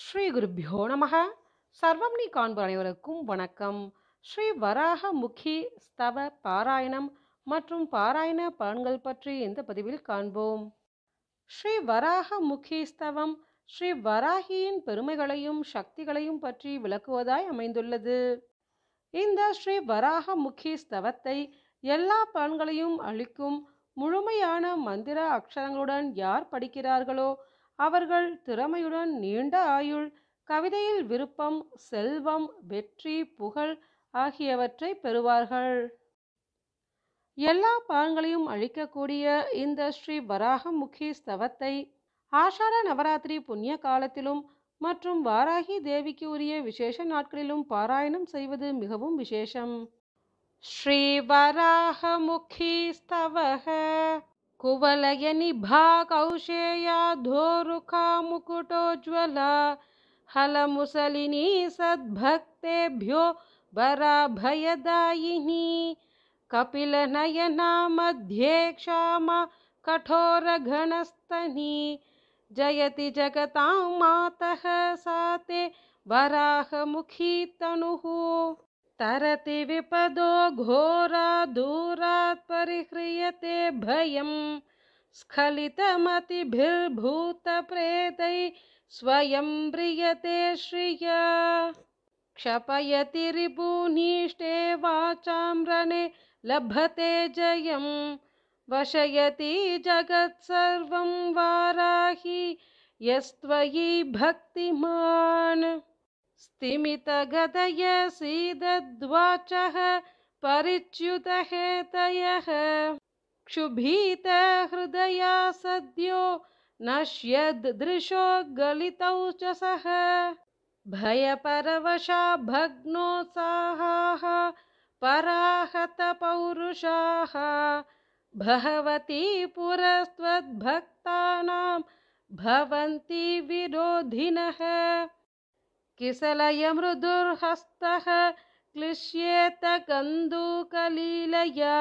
ஸ்ரீ குருப்பியோ நமः. சர்வம் நீ காண்போர் அனைவருக்கும் வணக்கம். ஸ்ரீ வராக முகி ஸ்தவ பாராயணம் மற்றும் பாராயண பலன்கள் பற்றி இந்த பதிவில் காண்போம். ஸ்ரீ வராக முகி ஸ்தவம் ஸ்ரீ வராகியின் பெருமைகளையும் சக்திகளையும் பற்றி விளக்குவதாய் அமைந்துள்ளது. இந்த ஸ்ரீ வராக முகி ஸ்தவத்தை எல்லா பலன்களையும் அளிக்கும் முழுமையான மந்திர அக்ஷரங்களுடன் யார் படிக்கிறார்களோ அவர்கள் திறமையுடன் நீண்ட ஆயுள், கவிதையில் விருப்பம், செல்வம், வெற்றி, புகழ் ஆகியவற்றை பெறுவார்கள். எல்லா பலன்களையும் அளிக்கக்கூடிய இந்த ஸ்ரீ வராகமுகி ஸ்தவத்தை ஆஷாட நவராத்திரி புண்ணிய காலத்திலும் மற்றும் வாராகி தேவிக்கு உரிய விசேஷ நாட்களிலும் பாராயணம் செய்வது மிகவும் விசேஷம். ஸ்ரீ வராகமுகி ஸ்தவஹ कुवलय निभा कौशेया धोरुखा मुकुटोज्ज्वला हलमुसलिनी सद्भक्तेभ्यो वराभयदायिनी कपिलनयना मध्ये क्षामा कठोरघनस्तनी जयति जगतां मातः सा ते वराहमुखी तनुः तरति विपदो घोरा दूरात् परिह्रियते भयं स्खलितमतिभिर्भूतप्रेतैः स्वयं म्रियते श्रिया क्षपयति रिपूनीष्टे वाचां रणे लभते जयं वशयति जगत्सर्वं वाराहि यस्त्वयि भक्तिमान् स्तिमितगतय सीदद्वाचः परिच्युतहेतयः क्षुभितहृदया सद्यो नश्यदृशो गलितौ च सः भयपरवशा भग्नोत्साहाः पराहतपौरुषाः भवति पुरस्त्वद्भक्तानां भवन्ति विरोधिनः किसलय मृदुर्हस्तः क्लिश्येत कन्दुकलीलया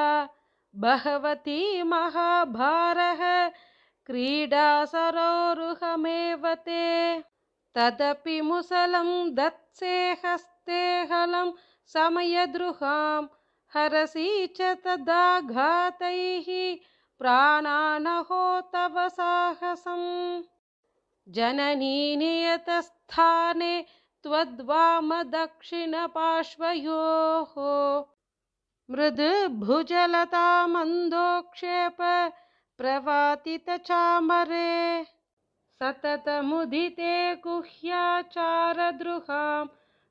बहवती महाभारः क्रीडा सरोरुहमेव ते तदपि मुसलं दत्से हस्ते हलं समयद्रुहां हरसि च तदाघातैः प्राणानहो तव साहसम् जननी नियतस्थाने त्वद्वामदक्षिणपार्श्वयोः मृदुभुजलता मन्दोक्षेप प्रवातितचामरे सततमुदिते गुह्याचारद्रुहां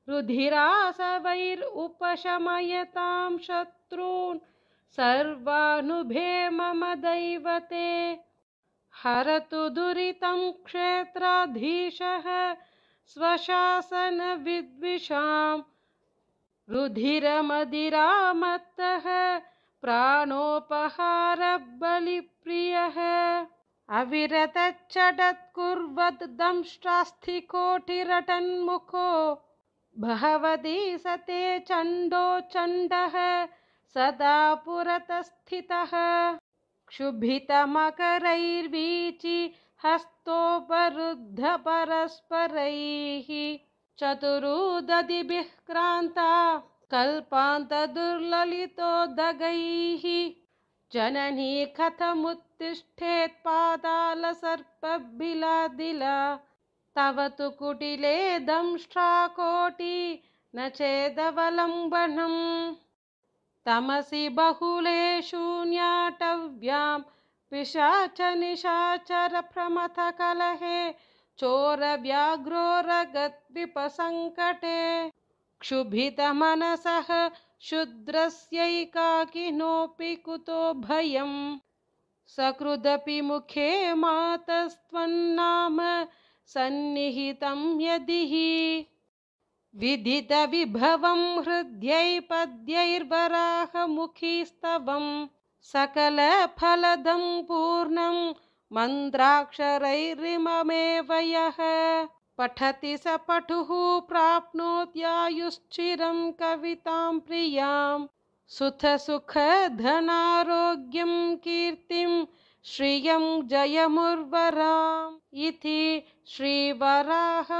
रुधिरासवैरुपशमयतां शत्रून् सर्वानुभे मम दैवते हरतु दुरितं क्षेत्राधीशः स्वशासनविद्विषां रुधिरमदिरामत्तः प्राणोपहारबलिप्रियः अविरतच्चटत्कुर्वद् दंष्ट्रास्थिकोटिरटन्मुखो भवति सते चण्डो चण्डः सदा पुरतस्थितः क्षुभितमकरैर्वीचि हस्तोपरुद्धपरस्परैः चतुरुदधिभिः क्रान्ता कल्पान्तदुर्ललितोदगैः जननी कथमुत्तिष्ठेत् पातालसर्पबिलादिला तव तु कुटिले दंष्ट्राकोटि न चेदवलम्बनम् तमसि बहुले शून्याटव्यां पिशाचनिशाचरप्रमथकलहे चोरव्याघ्रोरगद्विपसङ्कटे क्षुभितमनसः शूद्रस्यैकाकिनोऽपि कुतो भयं सकृदपि मुखे मातस्त्वन्नाम सन्निहितं यदि विदितविभवं हृद्यै पद्यैर्वराहमुखी स्तवं सकलफलदं पूर्णं मन्त्राक्षरैरिममेव यः पठति स पठुः प्राप्नोत्यायुश्चिरं कवितां प्रियां सुखधनारोग्यं कीर्तिं श्रियं जयमुर्वराम् इति श्रीवराहमुखीस्तवः।